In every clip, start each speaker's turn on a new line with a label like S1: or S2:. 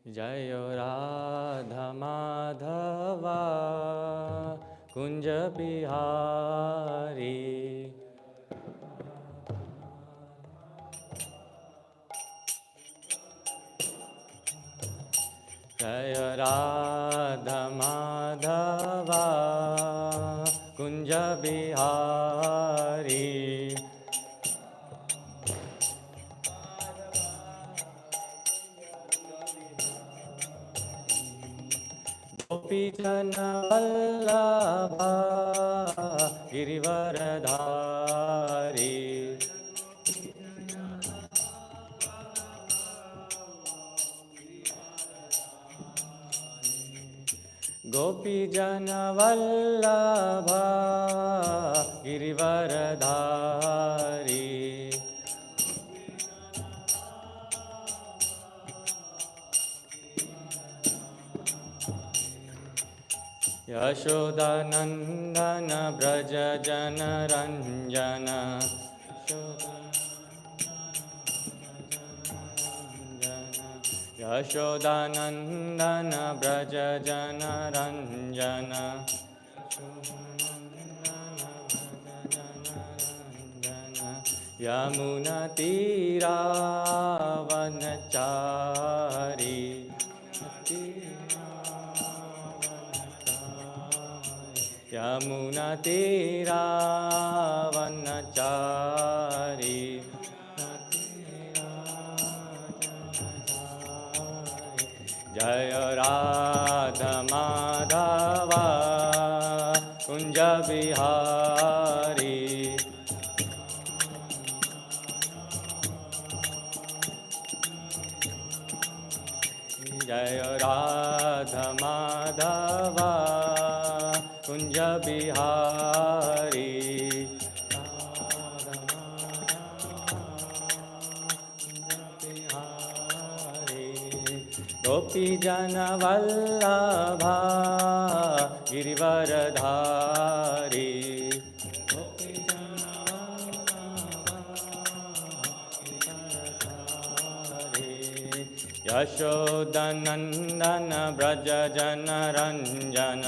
S1: जय राधा माधवा कुंज बिहारी जय राधा माधवा कुंज बिहारी गोपी जन वल्लभा गिरिवरधारी गोपी जन वल्लभा गिरिवरधारी यशोदानंदन ब्रज जन रंजन यशोदानंदन ब्रज जन रंजन यमुना तीरावनचारी यमुना तीरावनचारी जय राधा माधवा कुंज बिहारी जय राधा माधवा कुंज बिहारी गोपी जन वल्लभा गिरिवरधारी गोपी जन वल्लभा यशोदनंदन ब्रज जन रंजन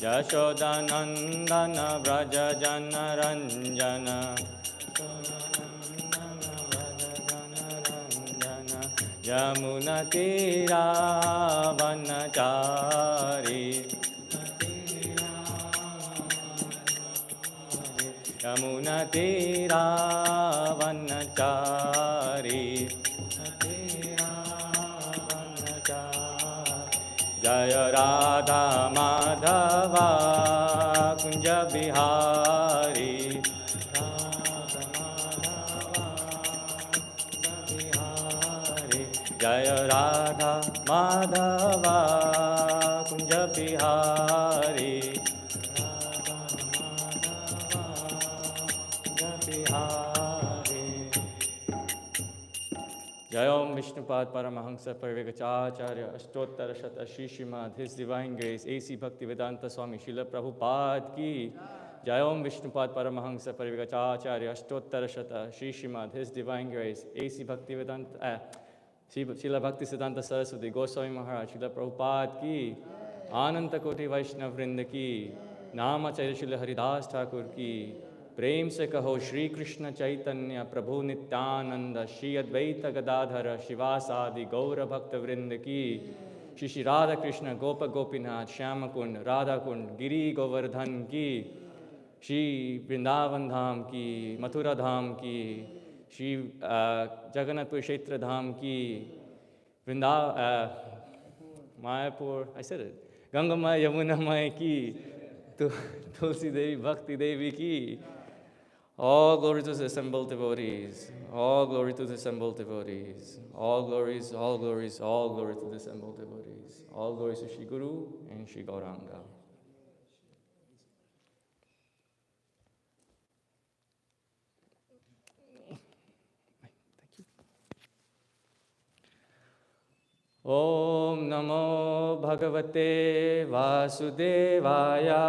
S1: यशोदानंदन ब्रज जन रंजन यमुना तीरावनचारी यमुना तीरावनचारी जय राधा माधवा कुंज बिहारी जय राधा माधवा कुंज बिहारी जय ओम विष्णुपाद परमहंस परिव्राजकाचार्य अष्टोत्तर शत Shri Srimad his divine grace AC Bhaktivedanta Swami शिल प्रभुपाद की जय ओम विष्णुपाद परमहंस परिव्राजकाचार्य अष्टोत्तर शत Shri Srimad his divine grace AC Bhaktivedanta शिल भक्ति सिद्धांत सरस्वती गोस्वामी महाराज शिल प्रभुपाद की आनंद कोटि वैष्णव वृंद की नामाचार्य शिल हरिदास ठाकुर की प्रेम से कहो श्री कृष्ण चैतन्य प्रभु नित्यानंद श्री अद्वैत गदाधर शिवासादि गौर भक्त वृंद की श्री श्री राधा कृष्ण गोप गोपीनाथ श्याम कुंड राधा कुंड गिरी गोवर्धन की श्री वृंदावन धाम की मथुरा धाम की श्री जगन्नाथपुर क्षेत्र धाम की मायापुर ऐसे गंगामय यमुनामय की तुलसी देवी भक्ति देवी की All glory to the assembled devotees. All glory to the assembled devotees. All glories, all glories, all glory to the assembled devotees. All glories to Shri Guru and Shri Gauranga. Om Namo Bhagavate Vasudevaya.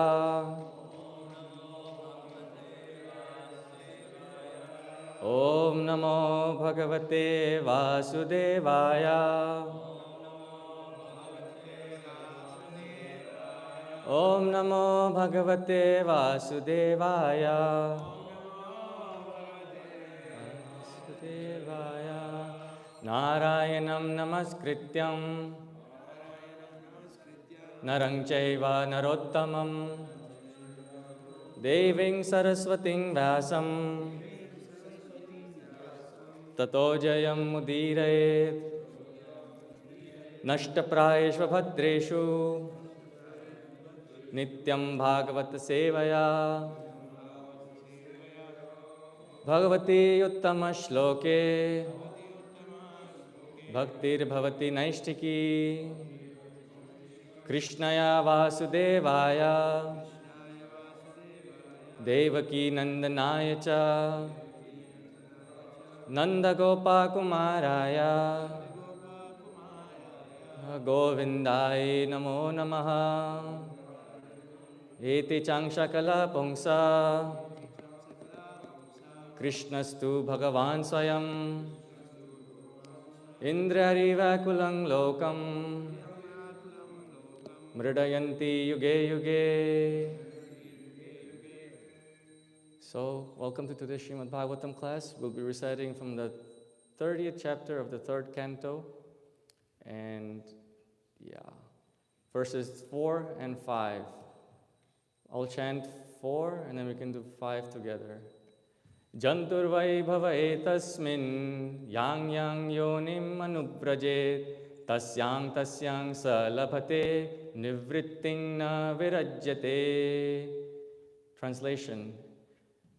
S1: Om Namo Bhagavate Vasudevaya. Om Namo Bhagavate Vasudevaya. Vasudevaya. Narayanam Namaskrityam Narang Chaiva Narottamam Deving Saraswating Vyasam Tato Jayam Mudirayet Nashtaprayeshva Bhadreshu Nityam Bhagavat Sevaya Bhagavati Uttama Shloke Bhaktir Bhavati Naishtiki Krishnaya Vasudevaya Devaki Nandanaya Cha Nanda Gopa Kumaraya Govindai Namo Namaha Eti Changshakala Pungsa Krishnastu Bhagavan Swayam Indrarivakulang Lokam Mridayanti Yuge Yuge. So, welcome to today's Śrimad Bhāgavatam class. We'll be reciting from the 30th chapter of the 3rd canto. And, verses 4 and 5. I'll chant 4 and then we can do 5 together. Janturvai bhava etasmin yang yang yonim anubrajet tasyang tasyang salabhate nivritting na virajyate. Translation: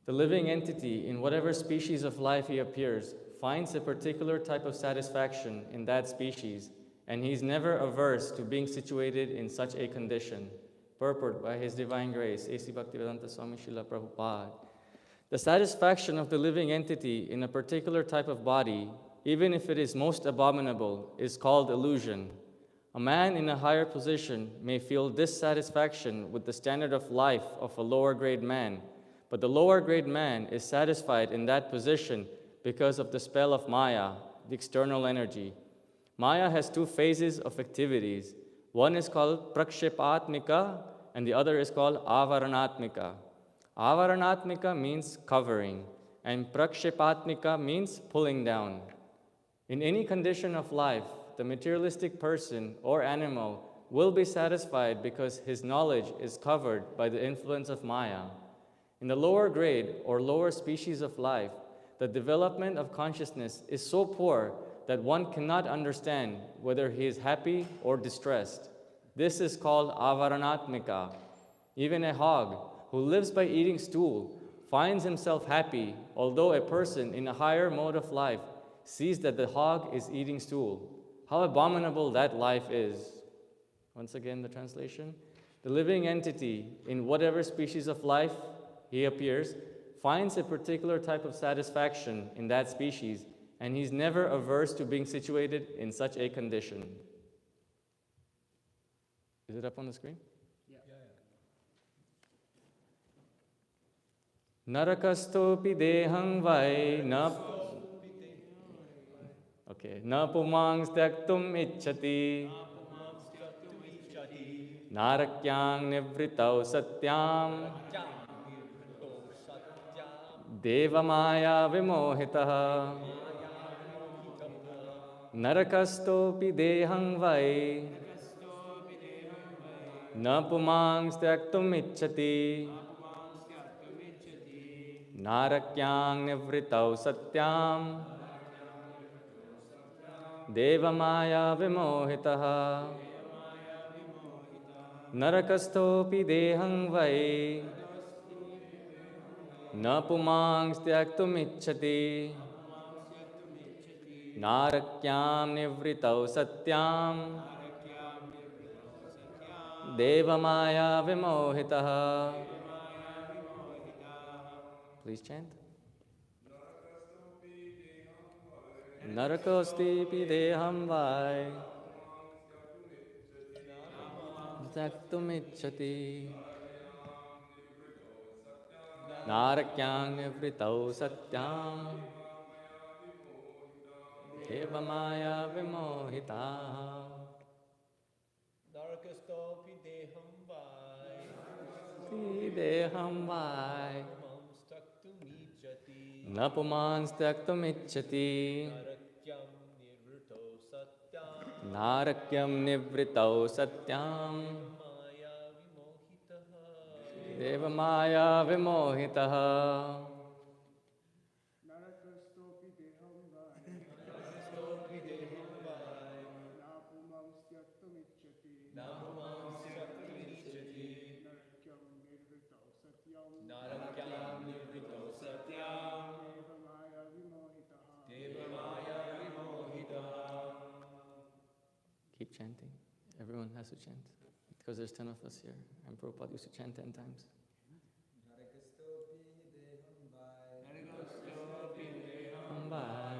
S1: the living entity, in whatever species of life he appears, finds a particular type of satisfaction in that species, and he is never averse to being situated in such a condition. Purport by His Divine Grace, A.C. Bhaktivedanta Swami Srila Prabhupada. The satisfaction of the living entity in a particular type of body, even if it is most abominable, is called illusion. A man in a higher position may feel dissatisfaction with the standard of life of a lower grade man, but the lower grade man is satisfied in that position because of the spell of Maya, the external energy. Maya has 2 phases of activities. One is called prakshepatmika and the other is called avaranatmika. Avaranatmika means covering and prakshepatmika means pulling down. In any condition of life, the materialistic person or animal will be satisfied because his knowledge is covered by the influence of Maya. In the lower grade or lower species of life, the development of consciousness is so poor that one cannot understand whether he is happy or distressed. This is called avaranatmika. Even a hog who lives by eating stool finds himself happy, although a person in a higher mode of life sees that the hog is eating stool. How abominable that life is. Once again, the translation. The living entity, in whatever species of life he appears, finds a particular type of satisfaction in that species, and he's never averse to being situated in such a condition. Is it up on the screen? Narakastopi dehang vai na pumang staktum ichchati narakyang nivritau satyam devamaya vimohitah. Narakastopi dehang vai na pumang staktum ichchati narakyang nivritau satyam devamaya vimohitah. Narakastopi dehang vai na pumang staktum ichchati narakyam nivritau satyam devamaya vimohitah. Please chant. Narakostipi deham vai tyaktumichati. Narakyang nivritau satyam. Devamaya vimohita.
S2: Narakastopi deham vai.
S1: Deham vai.
S2: Staktumichati.
S1: Napumans tyaktumichati.
S2: Narakyam nivrito satyam.
S1: Narakyam nivritau satyam.
S2: Maya vimohitaha.
S1: Devamaya vimohitaha.
S3: Narakastopi deham vai.
S2: Narakastopi deham vai.
S3: Napumam staktumichati.
S2: Namumam staktumichati.
S3: Narakyam nirvitau satyam.
S2: Narakyam nivrito satyam.
S3: Devamaya vimohitaha.
S2: Devamaya vimohitaha.
S1: Keep chanting. Everyone has to chant. Because there's 10 of us here. And Prabhupada used to chant 10 times. Bye.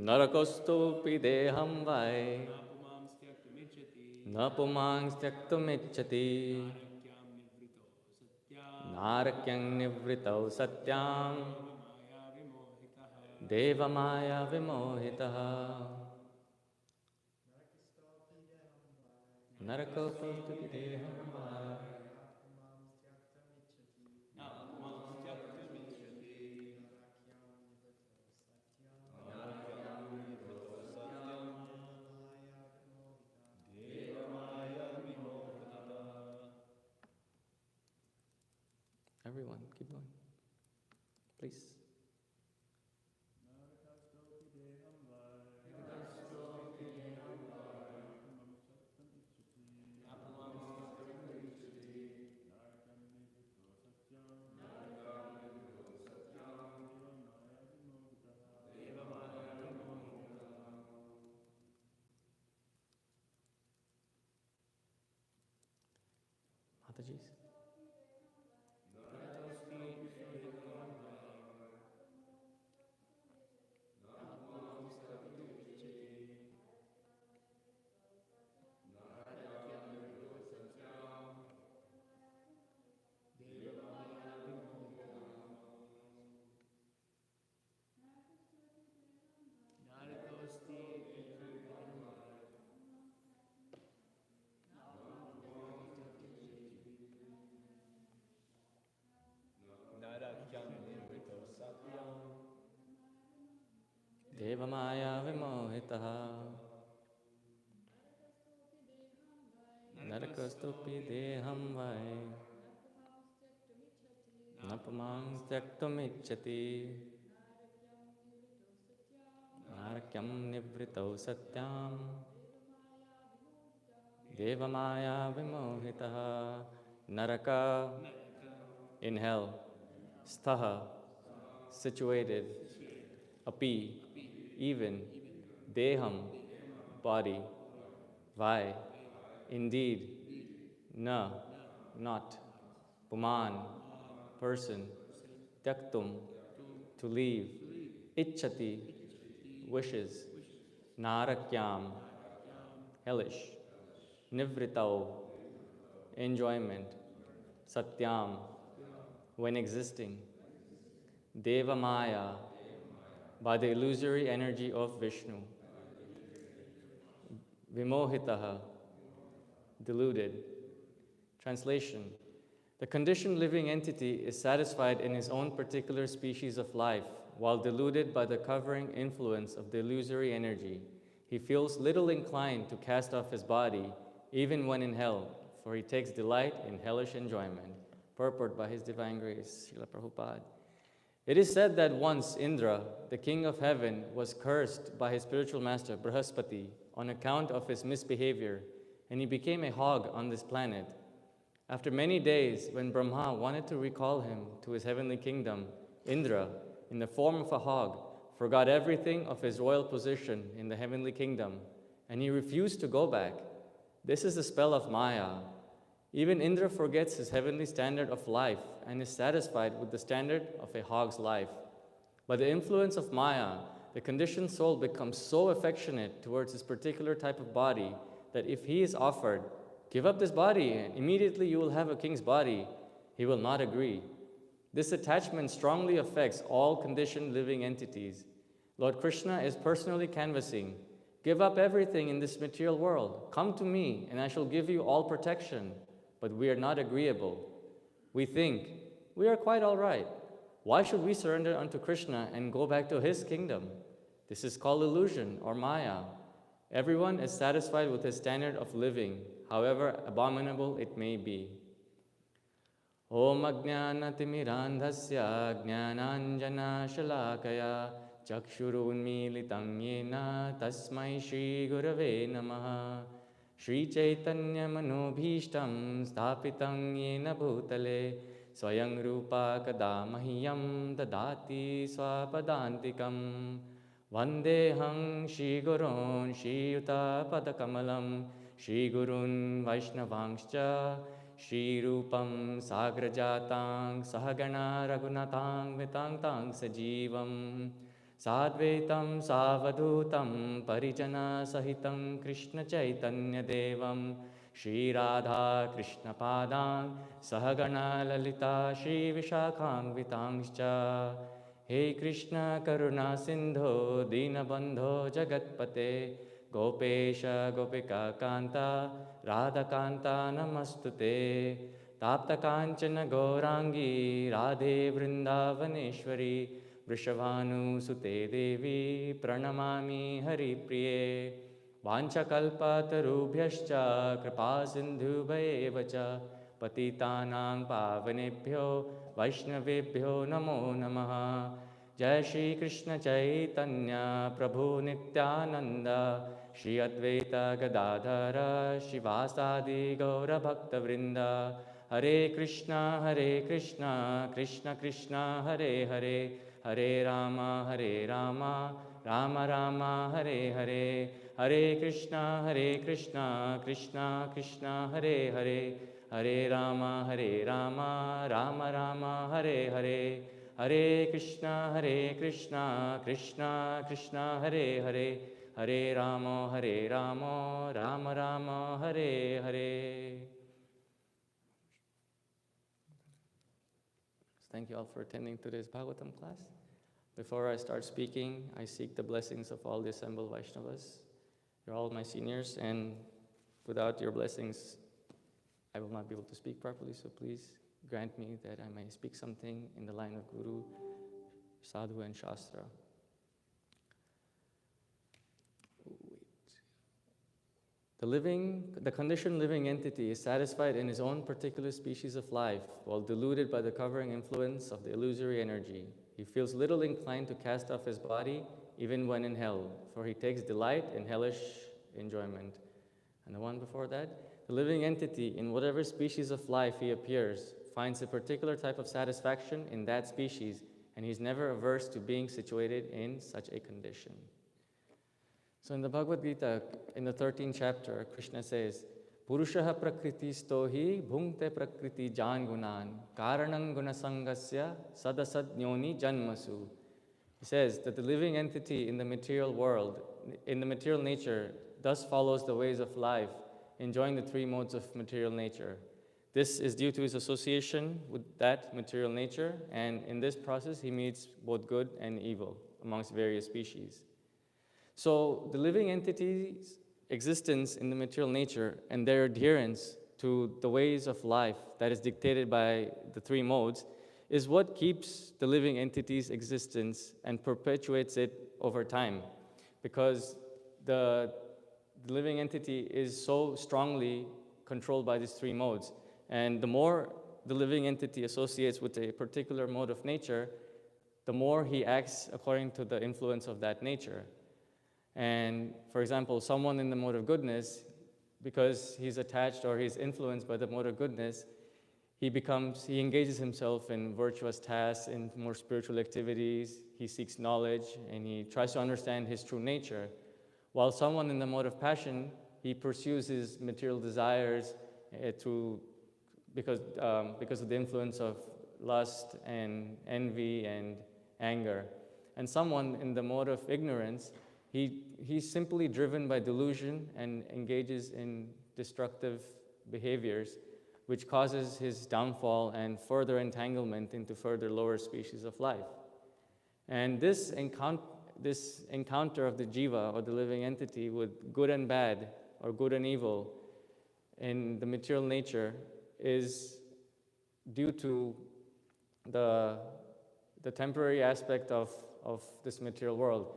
S1: Narakostopi deham vai. Napumang tyaktumichati. Narakyang nivritau satyam. Devamaya vimohitaha. Narakostopi deham vai. Everyone, keep going. Please. Mataji's. Devamaya vimohitaha. Narakastopi deham vai. Napumang tyaktumichati. Narakyam nivritau satyam. Devamaya vimohitaha. Naraka, in hell. Sthaha, situated. Api, even. Deham, body. Vai, indeed. Na, not. Puman, person. Tyaktum, to leave. Ichchati, wishes. Narakyam, hellish. Nivritau, enjoyment. Satyam, when existing. Devamaya, by the illusory energy of Vishnu. Vimohitaha, deluded. Translation: the conditioned living entity is satisfied in his own particular species of life, while deluded by the covering influence of the illusory energy. He feels little inclined to cast off his body, even when in hell, for he takes delight in hellish enjoyment. Purport by His Divine Grace, Srila Prabhupada. It is said that once Indra, the king of heaven, was cursed by his spiritual master, Brihaspati, on account of his misbehavior, and he became a hog on this planet. After many days, when Brahma wanted to recall him to his heavenly kingdom, Indra, in the form of a hog, forgot everything of his royal position in the heavenly kingdom, and he refused to go back. This is the spell of Maya. Even Indra forgets his heavenly standard of life and is satisfied with the standard of a hog's life. By the influence of Maya, the conditioned soul becomes so affectionate towards this particular type of body that if he is offered, give up this body and immediately you will have a king's body, he will not agree. This attachment strongly affects all conditioned living entities. Lord Krishna is personally canvassing, give up everything in this material world. Come to me and I shall give you all protection. But we are not agreeable. We think, we are quite all right. Why should we surrender unto Krishna and go back to his kingdom? This is called illusion or Maya. Everyone is satisfied with his standard of living, however abominable it may be. Om ajnanatimidandhasya jnananjana shalakaya chakshurunmilitam yena tasmai shri gurave namaha. Shri Chaitanya Manobhishtam Sthapitam Yena Bhutale Swayam Rupa Kadamahyam Dadati Swapadantikam Vandehang Shri Gurun Shri Yuta Padakamalam Shri Gurun Vaishnavangscha Shri Rupam Sagrajatang Sahagana Raghunatang Vitang Tang Sajivam Sadvetam Savadhutam Parijana Sahitam Krishna Chaitanya Devam Shri Radha Krishna Padang Sahagana Lalita Shri Vishakhang Vitangscha He Krishna Karuna Sindho Dinabandho Jagatpate Gopesha Gopika Kanta Radha Kanta Namastute Tapta Kanchana Gaurangi Radhe Vrindavaneshwari Vrishavanu Sute Devi Pranamami Hari Priye Vanchakalpatarubhyascha Kripa Sindhu Bhayevacha Patitanang Pavanebhyo Vaishnavebhyo Namo Namaha Jai Shri Krishna Chaitanya Prabhu Nityananda Shri Advaita Gadadhara Shivasadi Gaura Bhakta Vrinda Hare Krishna Krishna Krishna Hare Hare Hare Rama, Rama Rama, Hare Hare, Hare Krishna, Krishna Krishna, Hare Hare, Hare Rama, Rama Rama, Hare Hare, Hare Krishna, Krishna Krishna, Hare Hare, Hare Rama, Rama Rama, Hare Hare. Thank you all for attending today's Bhagavatam class. Before I start speaking, I seek the blessings of all the assembled Vaishnavas. You're all my seniors, and without your blessings, I will not be able to speak properly, so please grant me that I may speak something in the line of Guru, Sadhu, and Shastra. The conditioned living entity is satisfied in his own particular species of life, while deluded by the covering influence of the illusory energy. He feels little inclined to cast off his body, even when in hell, for he takes delight in hellish enjoyment. And the one before that, the living entity, in whatever species of life he appears, finds a particular type of satisfaction in that species, and he's never averse to being situated in such a condition. So in the Bhagavad Gita, in the 13th chapter, Krishna says, Purushaha prakriti stohi bhungte prakriti jan gunan karanang gunasangasya sadasad nyoni janmasu. He says that the living entity in the material world, in the material nature, thus follows the ways of life, enjoying the three modes of material nature. This is due to his association with that material nature, and in this process he meets both good and evil amongst various species. So the living entity's existence in the material nature and their adherence to the ways of life that is dictated by the three modes is what keeps the living entity's existence and perpetuates it over time, because the living entity is so strongly controlled by these three modes. And the more the living entity associates with a particular mode of nature, the more he acts according to the influence of that nature. And for example, someone in the mode of goodness, because he's attached or he's influenced by the mode of goodness, he engages himself in virtuous tasks, in more spiritual activities, he seeks knowledge, and he tries to understand his true nature. While someone in the mode of passion he pursues his material desires because of the influence of lust and envy and anger. And someone in the mode of ignorance, he's simply driven by delusion and engages in destructive behaviors, which causes his downfall and further entanglement into further lower species of life. And this encounter of the jiva, or the living entity, with good and bad, or good and evil, in the material nature is due to the temporary aspect of this material world.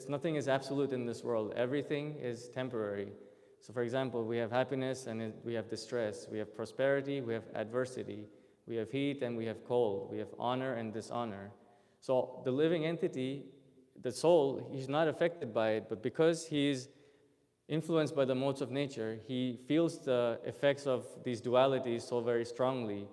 S1: Nothing is absolute in this world. Everything is temporary. So for example, we have happiness and we have distress. We have prosperity, we have adversity. We have heat and we have cold. We have honor and dishonor. So the living entity, the soul, he's not affected by it, but because he's influenced by the modes of nature, he feels the effects of these dualities so very strongly.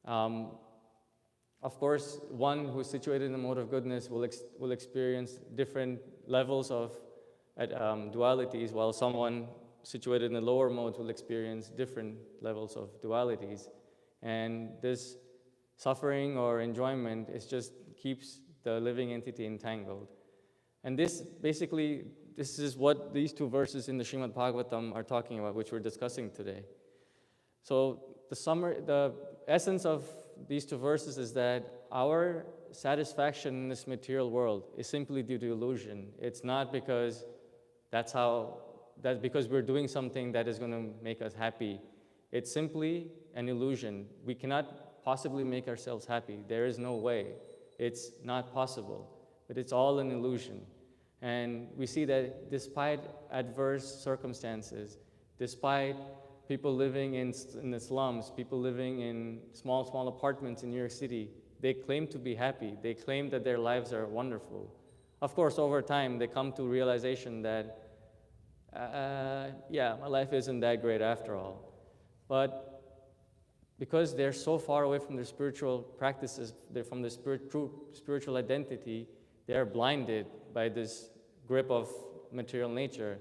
S1: Of course, one who's situated in the mode of goodness will experience different levels of dualities, while someone situated in the lower modes will experience different levels of dualities. And this suffering or enjoyment just keeps the living entity entangled. And this is what these two verses in the Śrimad Bhāgavatam are talking about, which we're discussing today. So the essence of these two verses is that our satisfaction in this material world is simply due to illusion. It's not because because we're doing something that is going to make us happy. It's simply an illusion. We cannot possibly make ourselves happy. There is no way. It's not possible. But it's all an illusion. And we see that despite adverse circumstances, despite people living in the slums, people living in small apartments in New York City, they claim to be happy. They claim that their lives are wonderful. Of course, over time, they come to realization that, my life isn't that great after all. But because they're so far away from their spiritual practices, they're from their true spiritual identity, they're blinded by this grip of material nature.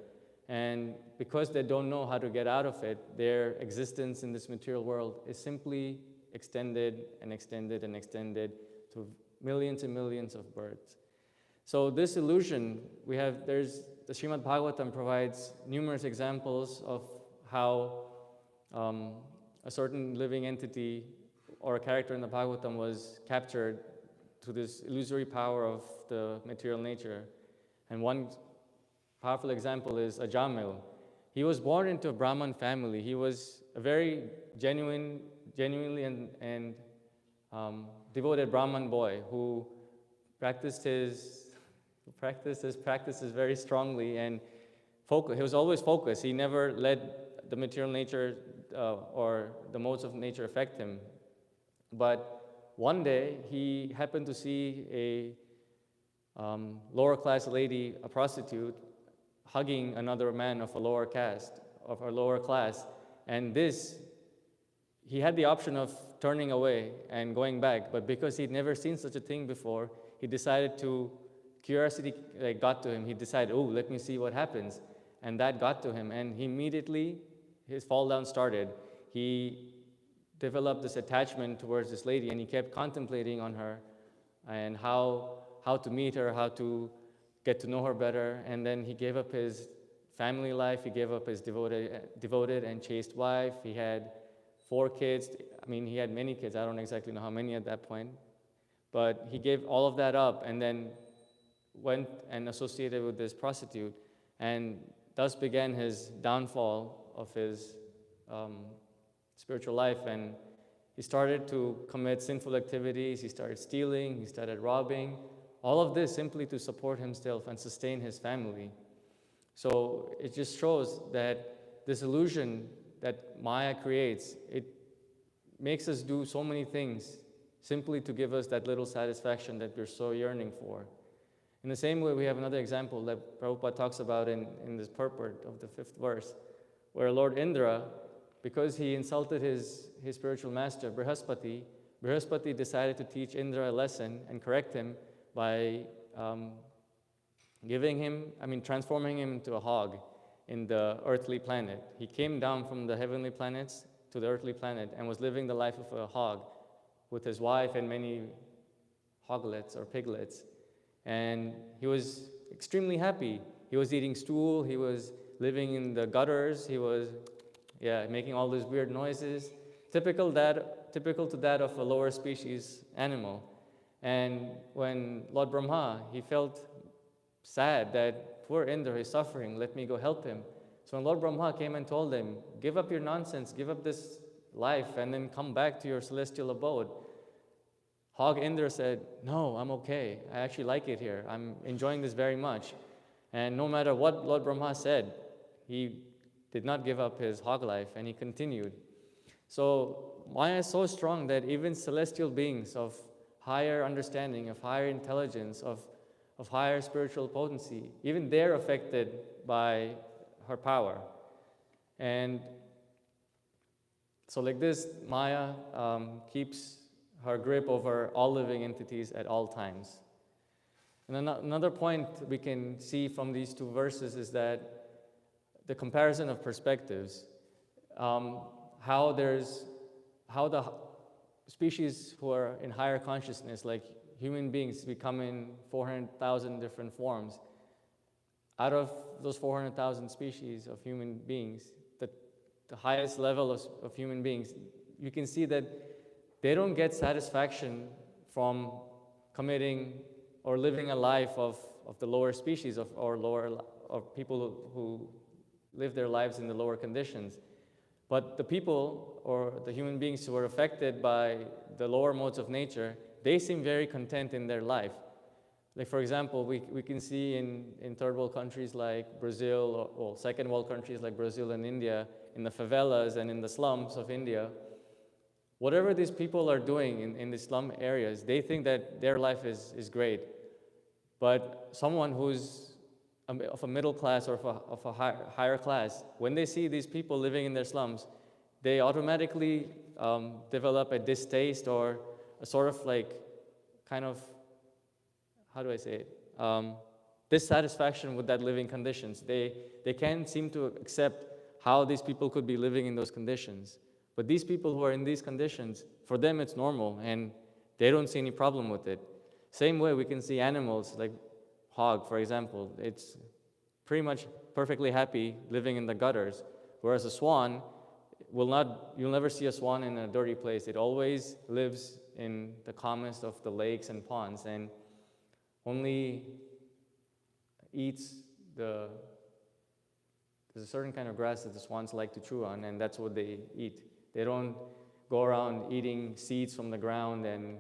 S1: And because they don't know how to get out of it, their existence in this material world is simply extended and extended and extended to millions and millions of births. So this illusion, the Śrimad Bhāgavatam provides numerous examples of how a certain living entity or a character in the Bhāgavatam was captured to this illusory power of the material nature. And one powerful example is Ajamil. He was born into a Brahman family. He was a very genuinely and devoted Brahman boy who practiced his practices very strongly and he was always focused. He never let the material nature or the modes of nature affect him. But one day he happened to see a lower class lady, a prostitute, hugging another man of a lower caste, of a lower class, and he had the option of turning away and going back, but because he'd never seen such a thing before, curiosity got to him. He decided, let me see what happens, and that got to him, and immediately his fall down started. He developed this attachment towards this lady, and he kept contemplating on her and how to meet her, how to get to know her better, and then he gave up his family life, he gave up his devoted and chaste wife. He had 4 kids. He had many kids. I don't exactly know how many at that point, but he gave all of that up and then went and associated with this prostitute, and thus began his downfall of his spiritual life. And he started to commit sinful activities. He started stealing, he started robbing, all of this simply to support himself and sustain his family. So it just shows that this illusion that Maya creates, it makes us do so many things simply to give us that little satisfaction that we're so yearning for. In the same way, we have another example that Prabhupada talks about in this purport of the 5th verse, where Lord Indra, because he insulted his spiritual master, Brihaspati decided to teach Indra a lesson and correct him by transforming him into a hog. in the earthly planet. He came down from the heavenly planets to the earthly planet and was living the life of a hog with his wife and many hoglets or piglets. And he was extremely happy. He was eating stool, he was living in the gutters, he was making all these weird noises, typical to that of a lower species animal. And when Lord Brahma, he felt sad that poor Indra is suffering, let me go help him. So when Lord Brahma came and told him, give up your nonsense, give up this life and then come back to your celestial abode, Hog Indra said, no, I'm okay. I actually like it here. I'm enjoying this very much. And no matter what Lord Brahma said, he did not give up his hog life and he continued. So Maya is so strong that even celestial beings of higher understanding, of higher intelligence, of higher spiritual potency, even they're affected by her power. And so like this, Maya keeps her grip over all living entities at all times. And another point we can see from these two verses is that the comparison of perspectives, how the species who are in higher consciousness, like human beings, we come in 400,000 different forms. Out of those 400,000 species of human beings, the highest level of human beings, you can see that they don't get satisfaction from committing or living a life of the lower species or people who live their lives in the lower conditions. But the people or the human beings who are affected by the lower modes of nature, they seem very content in their life. Like for example, we can see in third world countries like Brazil, or second world countries like Brazil and India, in the favelas and in the slums of India, whatever these people are doing in the slum areas, they think that their life is great. But someone who's of a middle class or of a higher class, when they see these people living in their slums, they automatically develop a distaste or a sort of like kind of, how do I say it? Dissatisfaction with that living conditions. They can't seem to accept how these people could be living in those conditions. But these people who are in these conditions, for them it's normal and they don't see any problem with it. Same way we can see animals like hog, for example. It's pretty much perfectly happy living in the gutters, whereas a swan you'll never see a swan in a dirty place. It always lives in the calmest of the lakes and ponds and only eats there's a certain kind of grass that the swans like to chew on, and that's what they eat. They don't go around eating seeds from the ground and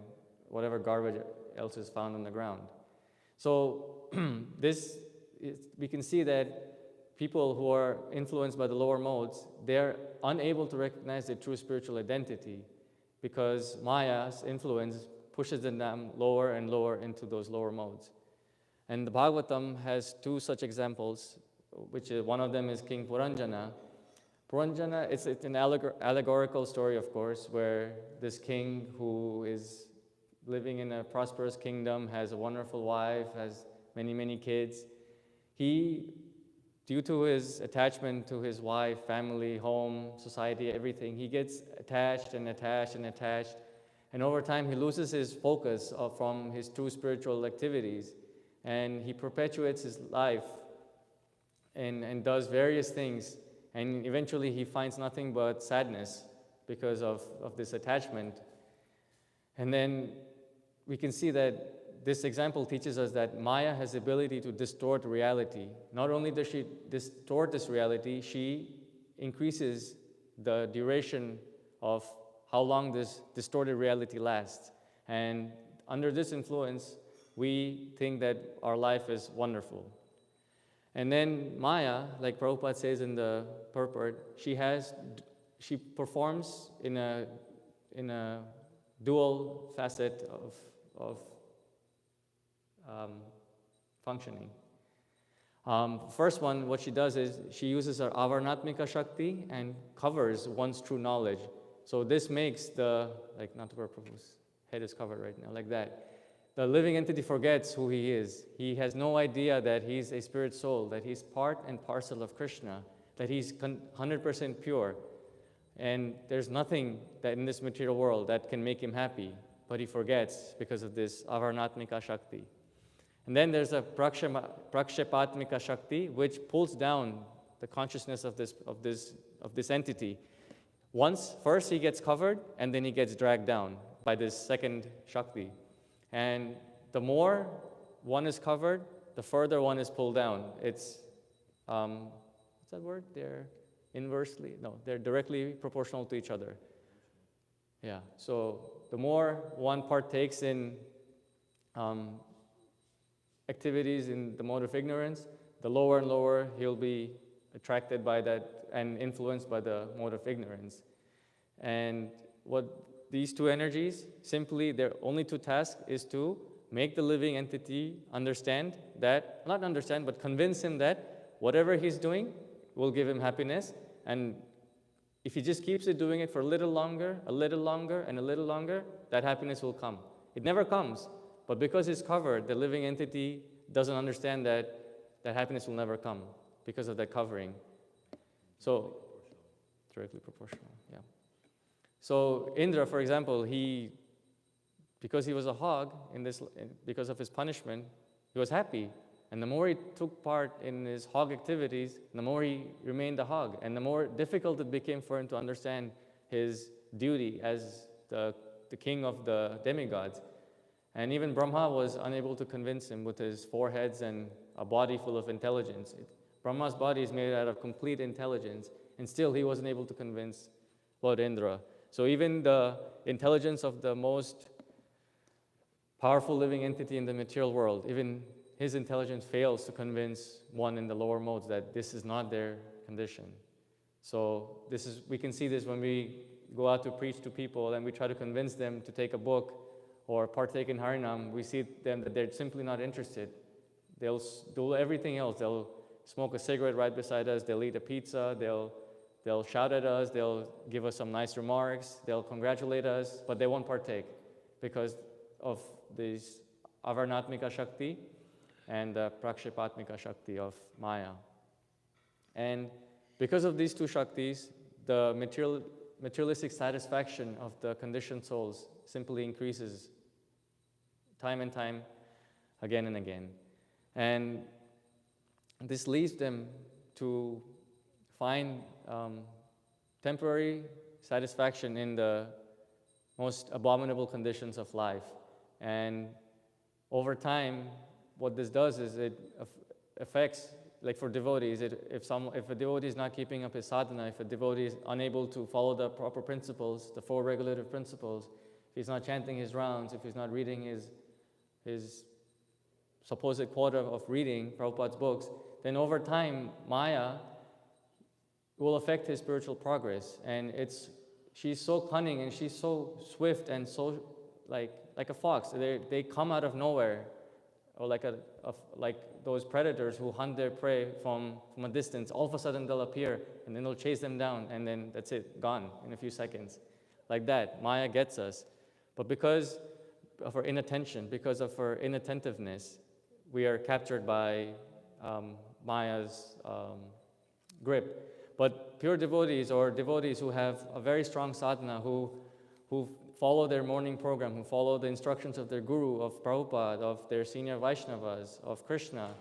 S1: whatever garbage else is found on the ground. So we can see that people who are influenced by the lower modes, they're unable to recognize their true spiritual identity because Maya's influence pushes them down lower and lower into those lower modes. And the Bhāgavatam has two such examples, which one of them is King Puranjana. Puranjana, it's an allegorical story, of course, where this king who is living in a prosperous kingdom, has a wonderful wife, has many, many kids. He, due to his attachment to his wife, family, home, society, everything, he gets attached and attached and attached. And over time, he loses his focus from his true spiritual activities. And he perpetuates his life and does various things. And eventually, he finds nothing but sadness because of this attachment. And then we can see that this example teaches us that Maya has the ability to distort reality. Not only does she distort this reality, she increases the duration of how long this distorted reality lasts. And under this influence, we think that our life is wonderful. And then Maya, like Prabhupada says in the purport, she performs in a dual facet of functioning. First one, what she does is she uses her avarnatmika shakti and covers one's true knowledge. So this makes like Natapur Prabhu's head is covered right now, like that. the living entity forgets who he is. He has no idea that he's a spirit soul, that he's part and parcel of Krishna, that he's 100% pure. And there's nothing that in this material world that can make him happy, but he forgets because of this avarnatmika shakti. And then there's a prakshepatmika shakti, which pulls down the consciousness of this entity. First he gets covered, and then he gets dragged down by this second shakti. And the more one is covered, the further one is pulled down. It's, what's that word? They're directly proportional to each other. Yeah, so the more one partakes in activities in the mode of ignorance, the lower and lower he'll be attracted by that and influenced by the mode of ignorance. And what these two energies, simply their only two tasks is to make the living entity understand that, not understand, but convince him that whatever he's doing will give him happiness. And if he just keeps doing it for a little longer, and a little longer, that happiness will come. It never comes, but because it's covered, the living entity doesn't understand that happiness will never come because of that covering. So, directly proportional, yeah. So Indra, for example, because he was a hog because of his punishment, he was happy. And the more he took part in his hog activities, the more he remained a hog, and the more difficult it became for him to understand his duty as the king of the demigods. And even Brahma was unable to convince him with his four heads and a body full of intelligence. Brahma's body is made out of complete intelligence, and still he wasn't able to convince Lord Indra. So even the intelligence of the most powerful living entity in the material world, even his intelligence fails to convince one in the lower modes that this is not their condition. So we can see this when we go out to preach to people and we try to convince them to take a book or partake in Harinam. We see them that they're simply not interested. They'll do everything else. They'll smoke a cigarette right beside us. They'll eat a pizza. They'll shout at us. They'll give us some nice remarks. They'll congratulate us, but they won't partake because of this avarnatmika shakti and the prakshepatmika shakti of Maya. And because of these two shaktis, the materialistic satisfaction of the conditioned souls simply increases time and time, again and again. And this leads them to find temporary satisfaction in the most abominable conditions of life. And over time, what this does is it affects, like for devotees, if a devotee is not keeping up his sadhana, if a devotee is unable to follow the proper principles, the four regulative principles, if he's not chanting his rounds, if he's not reading his supposed quota of reading Prabhupada's books, then over time, Maya will affect his spiritual progress. And she's so cunning and she's so swift and so like a fox. They come out of nowhere, or like those predators who hunt their prey from a distance. All of a sudden they'll appear and then they'll chase them down, and then that's it, gone in a few seconds. Like that, Maya gets us. But because of her inattention, because of her inattentiveness, we are captured by Maya's grip. But pure devotees, or devotees who have a very strong sadhana, who follow their morning program, who follow the instructions of their guru, of Prabhupada, of their senior Vaishnavas, of Krishna,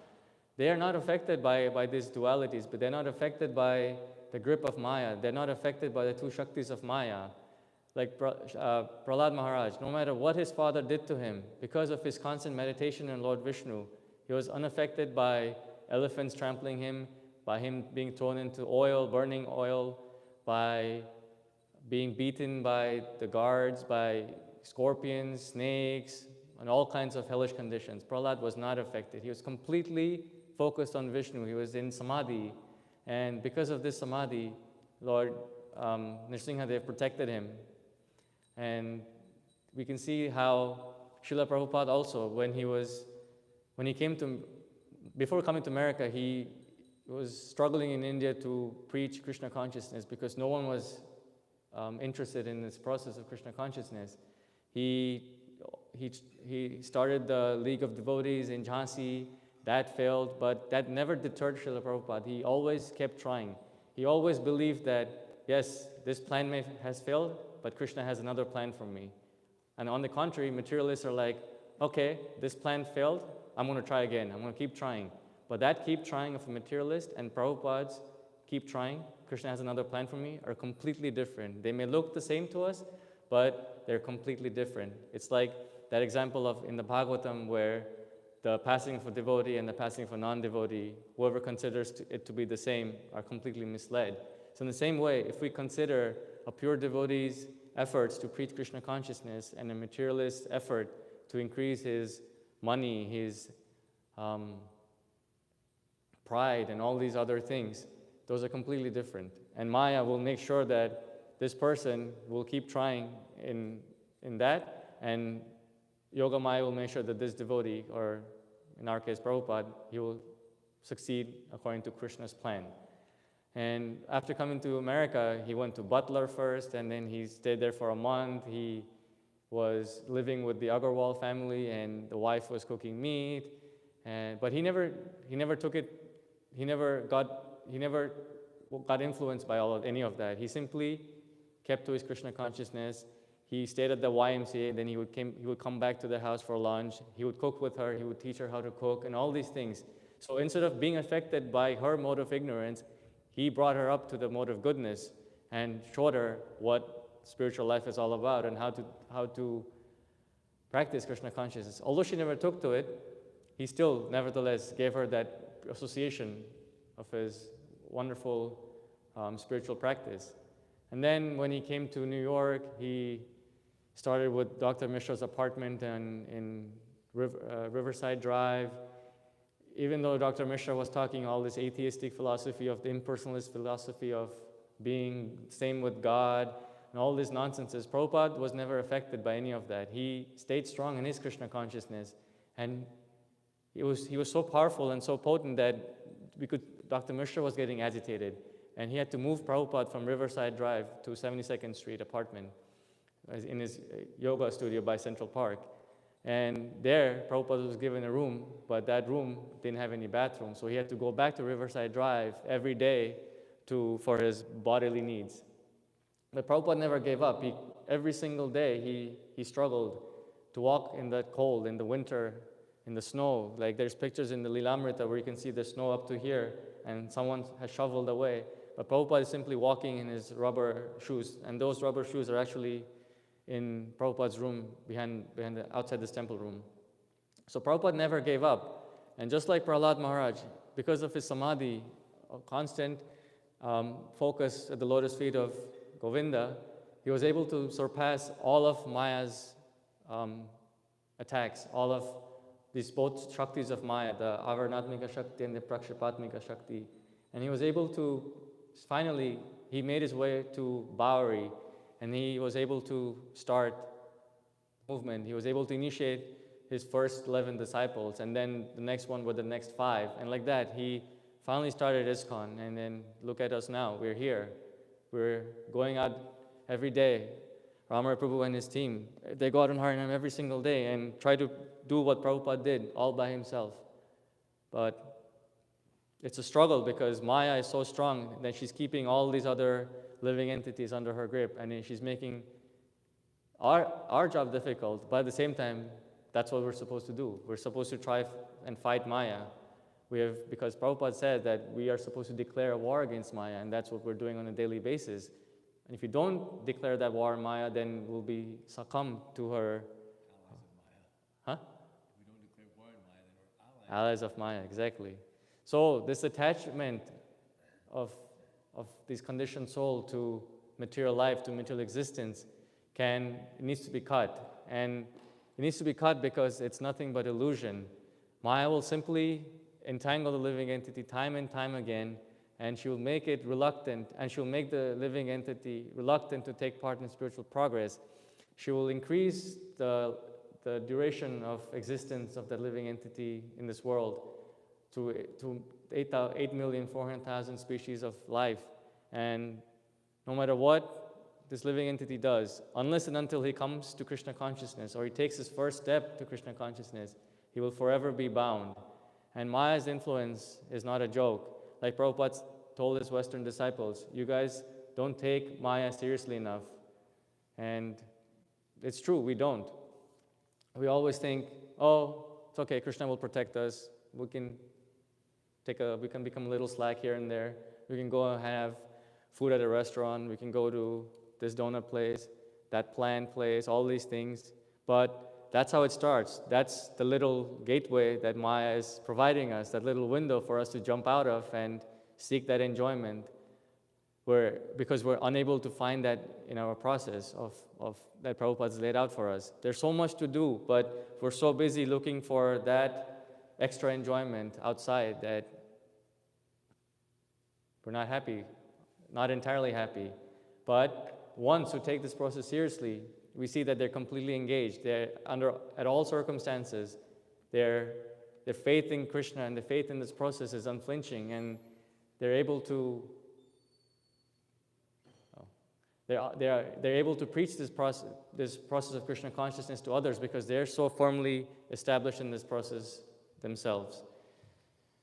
S1: they are not affected by these dualities, but they're not affected by the grip of Maya. They're not affected by the two Shaktis of Maya. Like Prahlad Maharaj, no matter what his father did to him, because of his constant meditation on Lord Vishnu, he was unaffected by elephants trampling him, by him being thrown into oil, burning oil, by being beaten by the guards, by scorpions, snakes, and all kinds of hellish conditions. Prahlad was not affected. He was completely focused on Vishnu. He was in samadhi. And because of this samadhi, Lord Nrsimhadev protected him. And we can see how Srila Prabhupada also, before coming to America, he was struggling in India to preach Krishna consciousness because no one was interested in this process of Krishna consciousness. He he started the League of Devotees in Jhansi. That failed, but that never deterred Srila Prabhupada. He always kept trying. He always believed that, yes, this plan has failed, but Krishna has another plan for me. And on the contrary, materialists are like, okay, this plan failed, I'm going to try again. I'm going to keep trying. But that keep trying of a materialist and Prabhupada's keep trying, Krishna has another plan for me, are completely different. They may look the same to us, but they're completely different. It's like that example of in the Bhāgavatam where the passing of a devotee and the passing of a non-devotee, whoever considers it to be the same, are completely misled. So in the same way, if we consider a pure devotee's efforts to preach Krishna consciousness and a materialist's effort to increase his money, his pride, and all these other things, those are completely different. And Maya will make sure that this person will keep trying in that, and Yoga Maya will make sure that this devotee, or in our case Prabhupada, he will succeed according to Krishna's plan. And after coming to America, he went to Butler first, and then he stayed there for a month. He was living with the Agarwal family, and the wife was cooking meat. But he never got influenced by any of that. He simply kept to his Krishna consciousness. He stayed at the YMCA, then he would come back to the house for lunch. He would cook with her, he would teach her how to cook, and all these things. So instead of being affected by her mode of ignorance, he brought her up to the mode of goodness and showed her what spiritual life is all about and how to practice Krishna consciousness. Although she never took to it, he still nevertheless gave her that association of his wonderful spiritual practice. And then when he came to New York, he started with Dr. Mishra's apartment in Riverside Drive. Even though Dr. Mishra was talking all this atheistic philosophy of the impersonalist philosophy of being same with God and all these nonsenses, Prabhupada was never affected by any of that. He stayed strong in his Krishna consciousness, and he was so powerful and so potent that Dr. Mishra was getting agitated, and he had to move Prabhupada from Riverside Drive to 72nd Street apartment in his yoga studio by Central Park. And there, Prabhupada was given a room, but that room didn't have any bathroom, so he had to go back to Riverside Drive every day for his bodily needs. But Prabhupada never gave up. Every single day, he struggled to walk in the cold, in the winter, in the snow. Like there's pictures in the Lilamrita where you can see the snow up to here, and someone has shoveled away. But Prabhupada is simply walking in his rubber shoes, and those rubber shoes are actually in Prabhupada's room outside this temple room. So Prabhupada never gave up. And just like Prahlad Maharaj, because of his samadhi, a constant focus at the lotus feet of Govinda, he was able to surpass all of Maya's attacks, all of these both Shaktis of Maya, the Avarnatmika Shakti and the Prakshipatmika Shakti. And he was able to, finally, he made his way to Bowery, and he was able to start movement. He was able to initiate his first 11 disciples, and then the next one were the next 5. And like that, he finally started ISKCON, and then look at us now. We're here. We're going out every day. Ramar Prabhu and his team, they go out on Harinam every single day and try to do what Prabhupada did all by himself. But it's a struggle because Maya is so strong that she's keeping all these other living entities under her grip, and then she's making our job difficult, but at the same time, that's what we're supposed to do. We're supposed to try and fight Maya. Because Prabhupada said that we are supposed to declare a war against Maya, and that's what we're doing on a daily basis. And if you don't declare that war on Maya, then we'll be succumb to her. Allies of Maya. Huh? If we don't declare war on Maya, then we're allies of Maya, exactly. So this attachment of this conditioned soul to material life, to material existence, needs to be cut. And it needs to be cut because it's nothing but illusion. Maya will simply entangle the living entity time and time again, and she will make it reluctant, and she'll make the living entity reluctant to take part in spiritual progress. She will increase the duration of existence of the living entity in this world to 8,400,000 species of life. And no matter what this living entity does, unless and until he comes to Krishna consciousness or he takes his first step to Krishna consciousness, he will forever be bound. And Maya's influence is not a joke. Like Prabhupada told his Western disciples, you guys don't take Maya seriously enough. And it's true, we don't. We always think, oh, it's okay, Krishna will protect us. We can become a little slack here and there. We can go and have food at a restaurant. We can go to this donut place, that plant place, all these things. But that's how it starts. That's the little gateway that Maya is providing us, that little window for us to jump out of and seek that enjoyment. Because we're unable to find that in our process of that Prabhupada's laid out for us. There's so much to do, but we're so busy looking for that extra enjoyment outside that we're not happy, not entirely happy. But once we take this process seriously, we see that they're completely engaged. They're at all circumstances, their faith in Krishna and the faith in this process is unflinching, and they're able to they're able to preach this process of Krishna consciousness to others because they're so firmly established in this process themselves.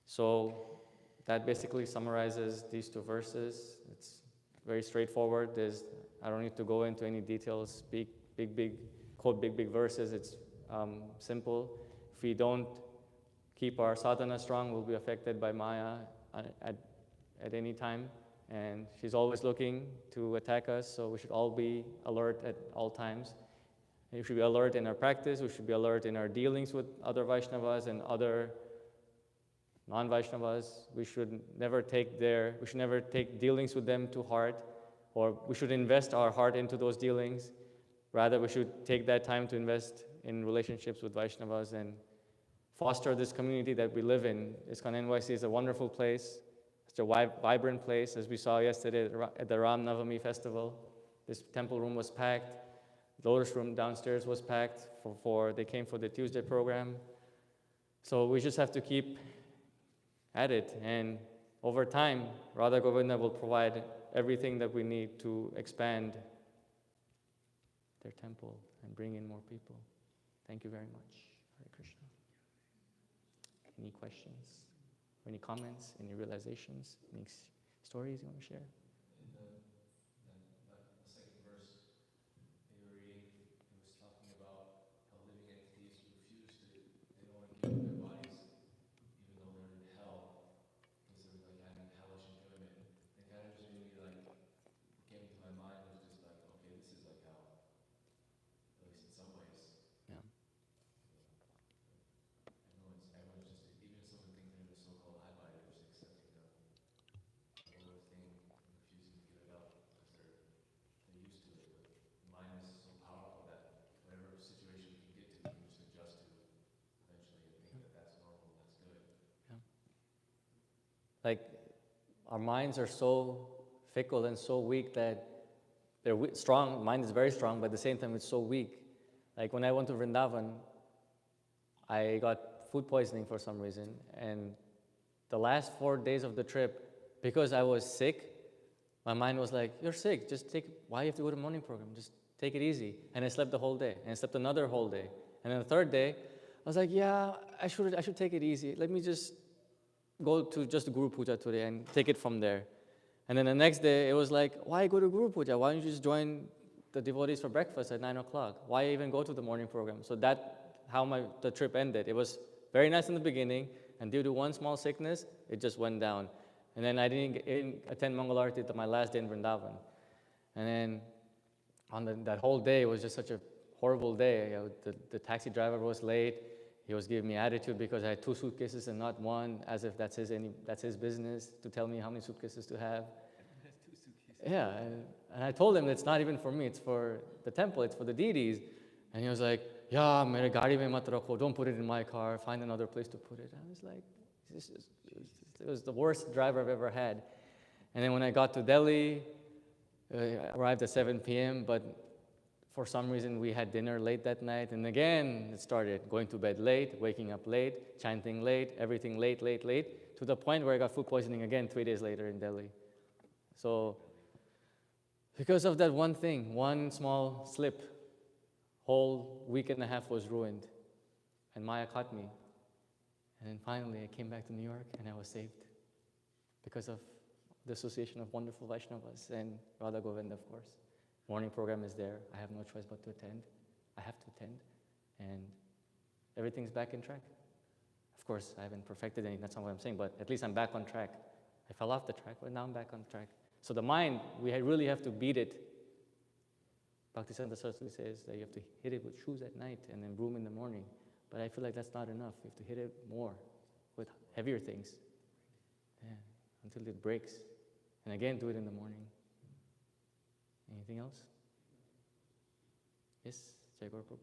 S1: So that basically summarizes these two verses. It's very straightforward. I don't need to go into any details, quote big verses. It's simple. If we don't keep our sadhana strong, we'll be affected by Maya at any time. And she's always looking to attack us, so we should all be alert at all times. We should be alert in our practice, we should be alert in our dealings with other Vaishnavas and other non-Vaishnavas. We should never take dealings with them to heart, or we should invest our heart into those dealings. Rather, we should take that time to invest in relationships with Vaishnavas and foster this community that we live in. ISKCON NYC is a wonderful place. It's a vibrant place, as we saw yesterday at the Ram Navami festival. This temple room was packed. The lotus room downstairs was packed. They came for the Tuesday program. So we just have to keep at it. And over time, Radha Govinda will provide everything that we need to expand their temple and bring in more people. Thank you very much. Hare Krishna. Any questions? Any comments, any realizations, any stories you want to share?
S2: In the second verse they were reading, it was talking about how living entities refuse to, they don't want to give up their bodies, even though they're in hell, because of like having hellish enjoyment. It kind of just made me like, what came to my mind was just like, okay, this is like hell, at least in some ways.
S1: Yeah.
S2: Everyone's just, even if someone thinks they're in the so-called high body, they're just accepting the lower thing and refusing to give it up because they're used to it. But the mind is so powerful that whatever situation you can get to, you can just adjust to eventually and think that that's normal, that's good.
S1: Yeah. Like, our minds are so fickle and so weak that they're strong. Mind is very strong, but at the same time, it's so weak. Like, when I went to Vrindavan, I got food poisoning for some reason, and the last 4 days of the trip, because I was sick, my mind was like, you're sick, why you have to go to morning program? Just take it easy. And I slept the whole day, and I slept another whole day. And then the third day, I was like, yeah, I should take it easy. Let me just go to just Guru Puja today and take it from there. And then the next day, it was like, why go to Guru Puja? Why don't you just join the devotees for breakfast at 9 o'clock? Why even go to the morning program? So how the trip ended. It was very nice in the beginning, and due to one small sickness, it just went down. And then I didn't attend Mangalarti to my last day in Vrindavan. And then on that whole day, it was just such a horrible day. The taxi driver was late. He was giving me attitude because I had 2 suitcases and not one, as if that's his business to tell me how many suitcases to have.
S2: 2 suitcases.
S1: Yeah, and I told him it's not even for me, it's for the temple, it's for the deities. And he was like, yeah, mere gaadi mein mat rakho, don't put it in my car, find another place to put it. I was like, it was the worst driver I've ever had. And then when I got to Delhi, I arrived at 7 p.m., but for some reason we had dinner late that night, and again it started, going to bed late, waking up late, chanting late, everything late, to the point where I got food poisoning again 3 days later in Delhi. So Because of that one thing, one small slip, whole week and a half was ruined. And Maya caught me. And then finally I came back to New York and I was saved. Because of the association of wonderful Vaishnavas and Radha Govinda, of course. Morning program is there. I have no choice but to attend. I have to attend. And everything's back in track. Of course, I haven't perfected anything, that's not what I'm saying, but at least I'm back on track. I fell off the track, but now I'm back on track. So the mind, we really have to beat it. Bhaktisiddhanta Saraswati says that you have to hit it with shoes at night and then broom in the morning. But I feel like that's not enough. You have to hit it more with heavier things. Yeah, until it breaks. And again, do it in the morning. Anything else? Yes, Jai Gaur Prabhu.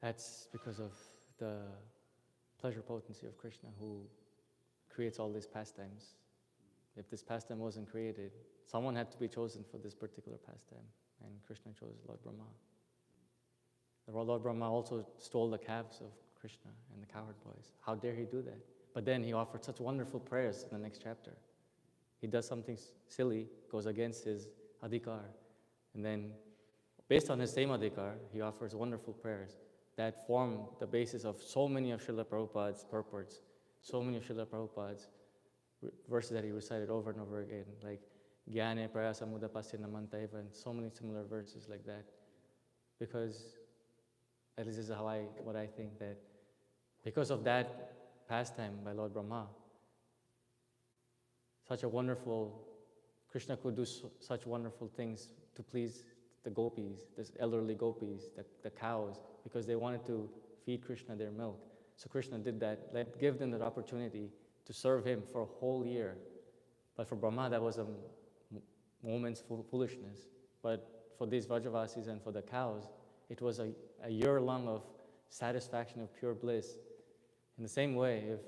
S1: That's because of the pleasure potency of Krishna, who creates all these pastimes. If this pastime wasn't created, someone had to be chosen for this particular pastime, and Krishna chose Lord Brahma. The Lord Brahma also stole the calves of Krishna and the cowherd boys. How dare he do that? But then he offered such wonderful prayers in the next chapter. He does something silly, goes against his adhikar, and then based on his same adhikar, he offers wonderful prayers that form the basis of so many of Srila Prabhupada's purports, so many of Srila Prabhupada's verses that he recited over and over again, like Gyane Prayasa Mudapasya Namantaiva, and so many similar verses like that. Because, at least this is what I think, that because of that pastime by Lord Brahma, such a wonderful, Krishna could do such wonderful things to please the gopis, the elderly gopis, the cows, because they wanted to feed Krishna their milk. So Krishna did that, give them that opportunity to serve him for a whole year. But for Brahma, that was a moment's foolishness. But for these Vrajavasis and for the cows, it was a year long of satisfaction of pure bliss. In the same way, if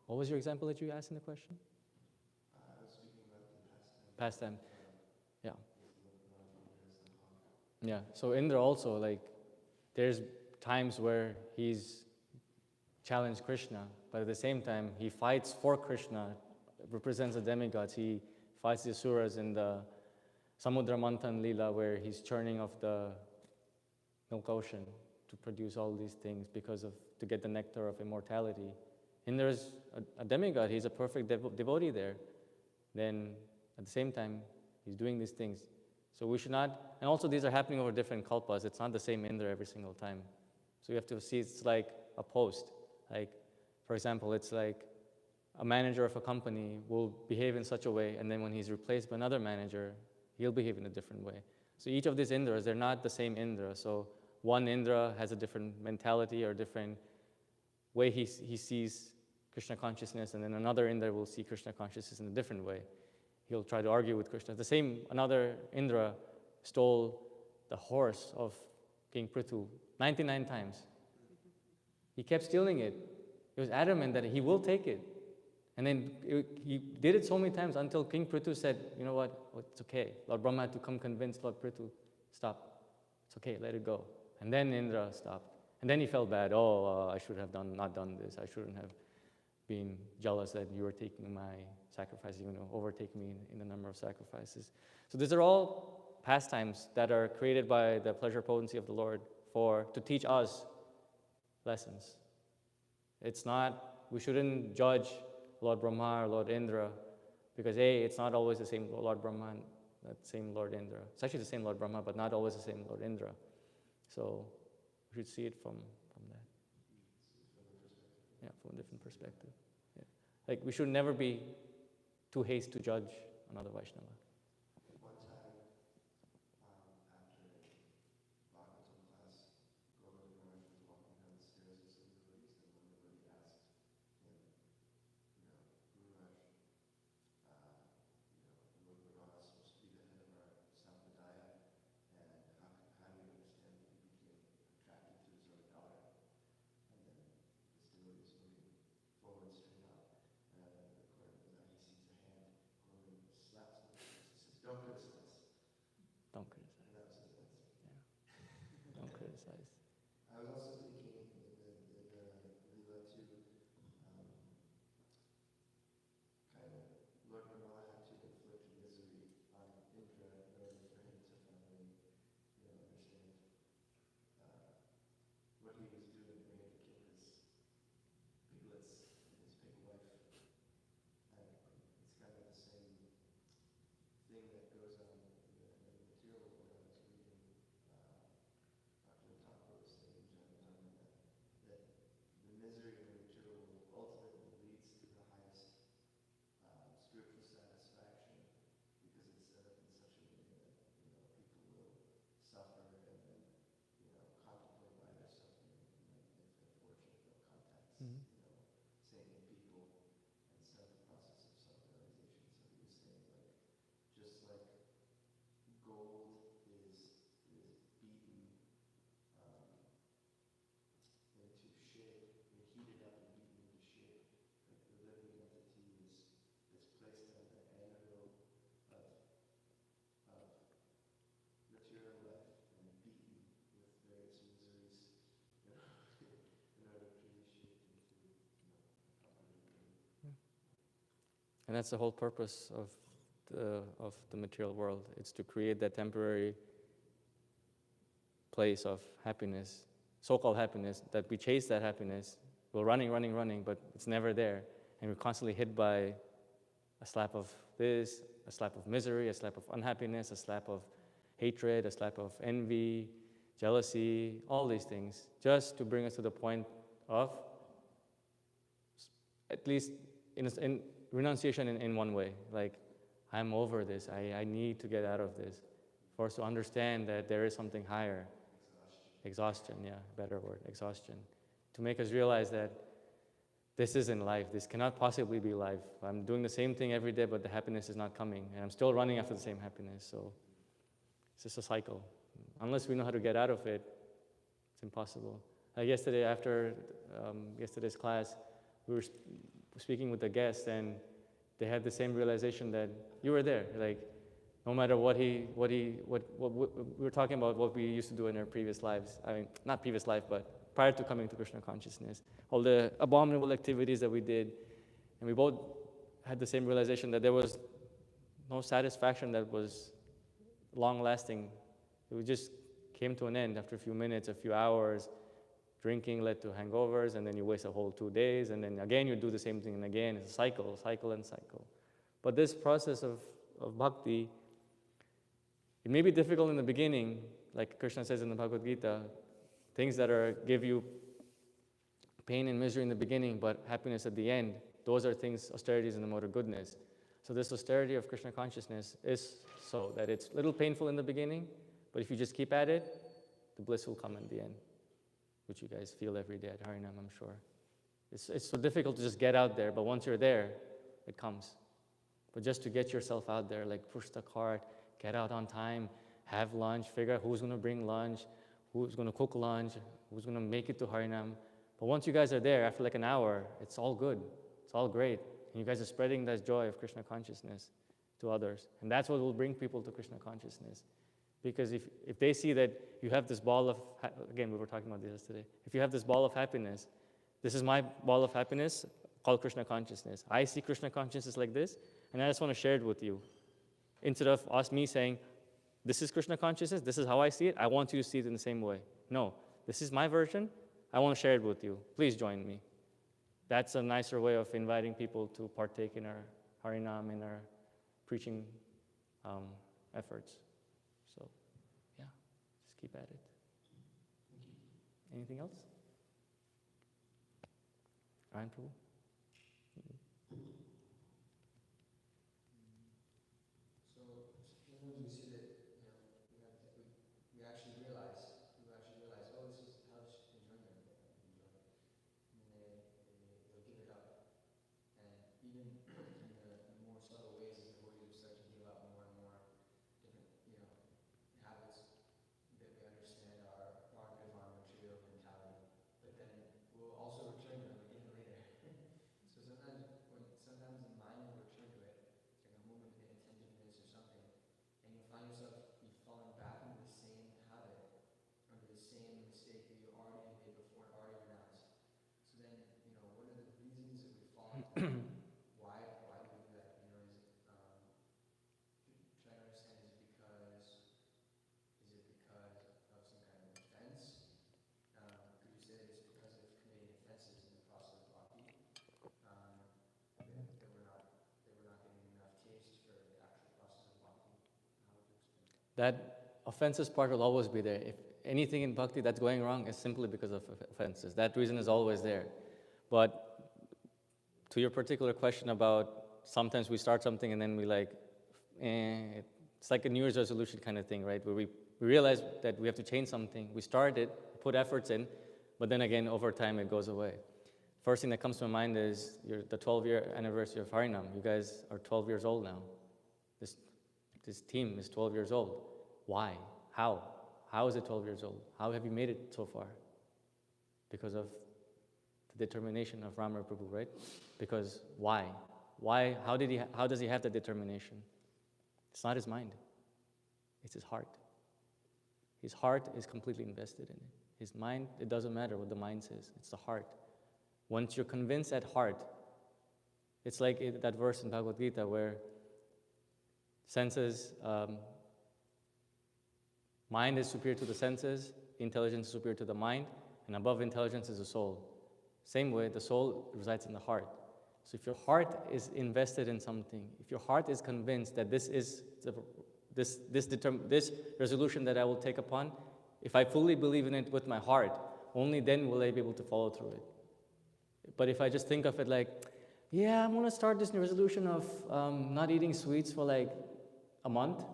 S1: what was your example that you asked in the question?
S2: I was speaking about the pastime.
S1: Pastime. Yeah. Yeah. So Indra also, like, there's times where he's challenged Krishna, but at the same time, he fights for Krishna, represents the demigods. He fights the asuras in the Samudra Manthan Leela, where he's churning of the milk ocean to produce all these things to get the nectar of immortality. And there's a demigod, he's a perfect devotee there. Then at the same time, he's doing these things. So we should not, and also these are happening over different kalpas. It's not the same Indra every single time. So you have to see it's like a post. Like, for example, it's like a manager of a company will behave in such a way, and then when he's replaced by another manager, he'll behave in a different way. So each of these Indras, they're not the same Indra. So one Indra has a different mentality or different way he sees Krishna consciousness, and then another Indra will see Krishna consciousness in a different way. He'll try to argue with Krishna. Another Indra stole the horse of King Prithu 99 times. He kept stealing it. He was adamant that he will take it. And then he did it so many times until King Prithu said, you know what, it's okay. Lord Brahma had to come convince Lord Prithu, stop. It's okay, let it go. And then Indra stopped. And then he felt bad. I should have not done this. I shouldn't have been jealous that you were taking my sacrifices, overtaking me in the number of sacrifices. So these are all pastimes that are created by the pleasure potency of the Lord to teach us lessons. We shouldn't judge Lord Brahma or Lord Indra because it's not always the same Lord Brahma and the same Lord Indra. It's actually the same Lord Brahma, but not always the same Lord Indra. So we should see it from that. Yeah, from a different perspective. Yeah. Like, we should never be too hasty to judge another Vaishnava.
S2: One time, after Bhāgavatam class, Gaurav Maharaj was walking down the stairs with some devotees, and one devotee
S1: emphasize.
S4: I was also thinking in the Lila too, kind of, Lord Brahma had to inflict misery on Indra in order for him to finally, understand what he was doing, where he had to kill his piglets and his pig wife. It's kind of the same thing that goes on in the material world. I was reading Dr. Thakur was saying, that the misery of the material world ultimately leads to the highest spiritual satisfaction, because it's set up in such a way that people will suffer and then contemplate why they're suffering, and if they're fortunate they'll contact saintly people and start the process of self-realization. So he was saying, like, just like gold is beaten into shape, heated up and beaten into shape, like the living entity is placed on the anvil of material life and beaten with various miseries in order to reshape into a proper being.
S1: And that's the whole purpose of the material world. It's to create that temporary place of happiness, so-called happiness, that we chase that happiness. We're running, but it's never there. And we're constantly hit by a slap of this, a slap of misery, a slap of unhappiness, a slap of hatred, a slap of envy, jealousy, all these things, just to bring us to the point of, at least in renunciation in one way. Like, I'm over this, I need to get out of this. For us to understand that there is something higher. Exhaustion, yeah, better word, exhaustion. To make us realize that this isn't life, this cannot possibly be life. I'm doing the same thing every day, but the happiness is not coming, and I'm still running after the same happiness, so it's just a cycle. Unless we know how to get out of it, it's impossible. Like yesterday, after yesterday's class, we were speaking with the guests, and they had the same realization that you were there. Like, no matter what we were talking about what we used to do in our previous lives. I mean, not previous life, but prior to coming to Krishna consciousness. All the abominable activities that we did, and we both had the same realization that there was no satisfaction that was long-lasting. It just came to an end after a few minutes, a few hours. Drinking led to hangovers, and then you waste a whole 2 days, and then again you do the same thing, and again it's a cycle. But this process of bhakti, it may be difficult in the beginning, like Krishna says in the Bhagavad Gita, things that give you pain and misery in the beginning, but happiness at the end. Those are things, austerities in the mode of goodness. So this austerity of Krishna consciousness is so that it's a little painful in the beginning, but if you just keep at it, the bliss will come in the end, which you guys feel every day at Harinam, I'm sure. It's so difficult to just get out there, but once you're there, it comes. But just to get yourself out there, like push the cart, get out on time, have lunch, figure out who's going to bring lunch, who's going to cook lunch, who's going to make it to Harinam. But once you guys are there, after like an hour, it's all good. It's all great. And you guys are spreading that joy of Krishna consciousness to others. And that's what will bring people to Krishna consciousness. Because if they see that you have this ball of, again, we were talking about this yesterday. If you have this ball of happiness, this is my ball of happiness called Krishna consciousness. I see Krishna consciousness like this, and I just want to share it with you. Instead of me saying, this is Krishna consciousness, this is how I see it, I want you to see it in the same way. No, this is my version, I want to share it with you. Please join me. That's a nicer way of inviting people to partake in our Harinam, in our preaching efforts. So, yeah, just keep at it. Anything else? Ryan Prabhu?
S5: Sometimes we see that, we actually realize, oh, this is hellish enjoyment that I can enjoy. And then they'll give it up. And even in the more subtle ways, as the devotees will start to give up more and more different, habits that we understand are part of our material mentality. But then we'll also return to them again later. why do we do that? You know, is it, trying to understand, is it because of some kind of offense? Could you say that it's because of committing offenses in the process of bhakti? That we're not getting enough taste for the actual process of bhakti? How would you explain that?
S1: That offenses part will always be there. If anything in bhakti that's going wrong is simply because of offenses. That reason is always there. But to your particular question about sometimes we start something and then we like, it's like a New Year's resolution kind of thing, right? Where we realize that we have to change something. We start it, put efforts in, but then again, over time, it goes away. First thing that comes to my mind is the 12-year anniversary of Harinam. You guys are 12 years old now. This team is 12 years old. Why? How? How is it 12 years old? How have you made it so far? Because of the determination of Ramar Prabhu, right? Because why? Why? How does he have that determination? It's not his mind. It's his heart. His heart is completely invested in it. His mind, it doesn't matter what the mind says. It's the heart. Once you're convinced at heart, it's like that verse in Bhagavad Gita where senses, mind is superior to the senses, intelligence is superior to the mind, and above intelligence is the soul. Same way, the soul resides in the heart. So if your heart is invested in something, if your heart is convinced that this resolution that I will take upon, if I fully believe in it with my heart, only then will I be able to follow through it. But if I just think of it like, yeah, I'm going to start this new resolution of not eating sweets for like a month,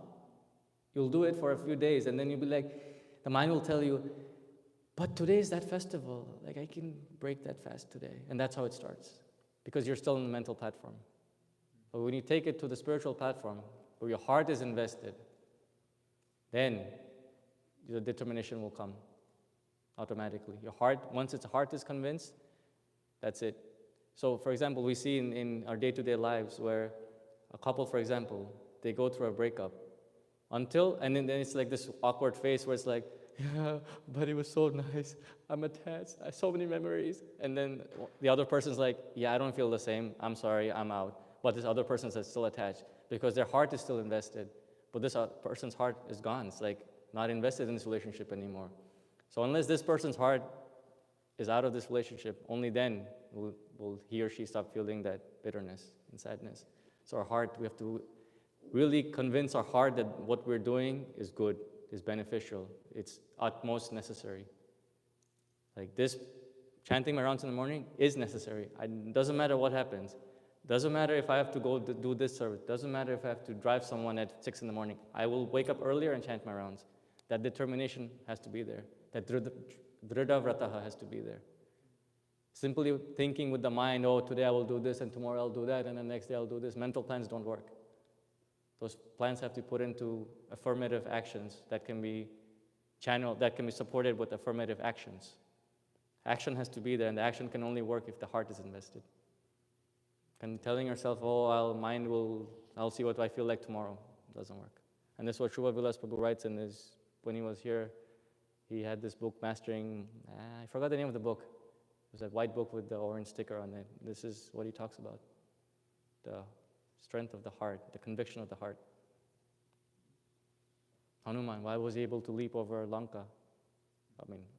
S1: you'll do it for a few days, and then you'll be like, the mind will tell you, but today is that festival, like I can break that fast today. And that's how it starts, because you're still in the mental platform. But when you take it to the spiritual platform, where your heart is invested, then the determination will come automatically. Your heart, once its heart is convinced, that's it. So, for example, we see in our day-to-day lives where a couple, for example, they go through a breakup, and then it's like this awkward phase where it's like, yeah, but it was so nice. I'm attached. I have so many memories. And then the other person's like, yeah, I don't feel the same. I'm sorry, I'm out. But this other person is still attached because their heart is still invested. But this person's heart is gone. It's like not invested in this relationship anymore. So unless this person's heart is out of this relationship, only then will he or she stop feeling that bitterness and sadness. So our heart, we have to really convince our heart that what we're doing is good, is beneficial, it's utmost necessary. Like this, chanting my rounds in the morning is necessary. It doesn't matter what happens. Doesn't matter if I have to go do this service. Doesn't matter if I have to drive someone at 6 in the morning. I will wake up earlier and chant my rounds. That determination has to be there. That dhrida vrataha has to be there. Simply thinking with the mind, oh, today I will do this, and tomorrow I'll do that, and the next day I'll do this. Mental plans don't work. Those plans have to put into affirmative actions that can be channeled, that can be supported with affirmative actions. Action has to be there, and the action can only work if the heart is invested. And telling yourself, oh, I'll see what I feel like tomorrow, doesn't work. And this is what Shruva Vilas Prabhu writes in his, when he was here, he had this book, Mastering, I forgot the name of the book. It was that white book with the orange sticker on it. This is what he talks about. The strength of the heart, the conviction of the heart. Hanuman, why was he able to leap over Lanka?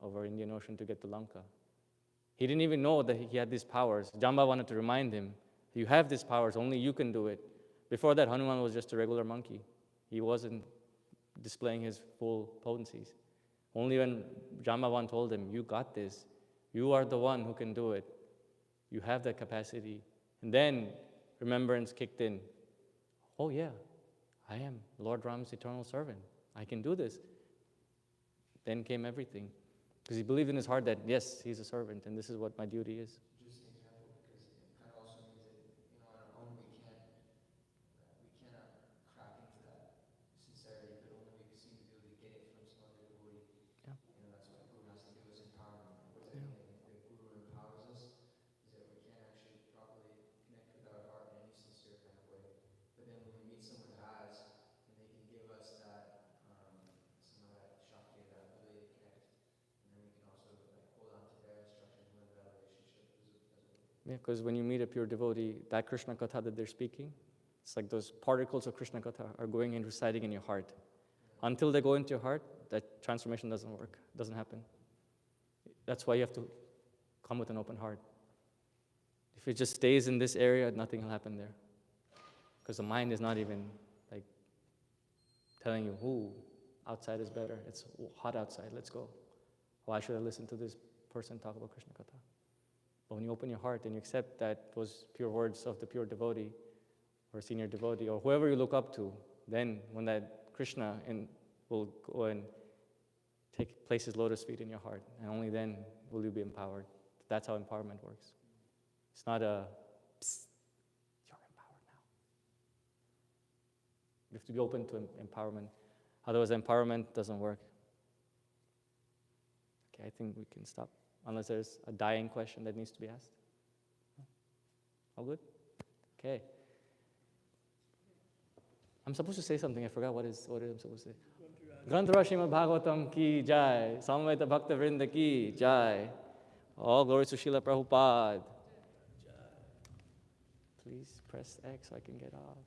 S1: Over Indian Ocean to get to Lanka? He didn't even know that he had these powers. Jamba wanted to remind him, you have these powers, only you can do it. Before that, Hanuman was just a regular monkey. He wasn't displaying his full potencies. Only when Jambavan told him, you got this, you are the one who can do it, you have that capacity. And then remembrance kicked in. Oh yeah, I am Lord Ram's eternal servant. I can do this. Then came everything. Because he believed in his heart that, yes, he's a servant, and this is what my duty is.
S5: Just an example, because it kind of also means that, on our own we cannot crack into that sincerity, but only we seem to be able to get it from some other devotee.
S1: Yeah.
S5: That's why Guru has to give us empowerment. What does that mean? The Guru empowers us, is that we can't actually properly connect with our heart in any sincere kind of way. But then when we meet someone who has, and they can give us that, some of that shakti, that ability to connect, and then we can also hold on to their instructions, learn that relationship. Is
S1: Because when you meet a pure devotee, that Krishna Katha that they're speaking, it's like those particles of Krishna Katha are going and residing in your heart. Until they go into your heart, that transformation doesn't work, doesn't happen. That's why you have to come with an open heart. If it just stays in this area, nothing will happen there. Because the mind is not even like telling you, ooh, outside is better. It's hot outside, let's go. Why should I listen to this person talk about Krishna Katha? But when you open your heart and you accept that those pure words of the pure devotee or senior devotee or whoever you look up to, then when that Krishna will go and place his lotus feet in your heart, and only then will you be empowered. That's how empowerment works. It's not a, psst, you're empowered now. You have to be open to empowerment. Otherwise, empowerment doesn't work. Okay, I think we can stop. Unless there's a dying question that needs to be asked. All good? Okay. I'm supposed to say something. I forgot what I'm supposed to say. Granthara Śrimad Bhāgavatam ki jai. Samveta Bhakta Vrinda ki jai. All glory to Srila Prabhupada. Please press X so I can get off.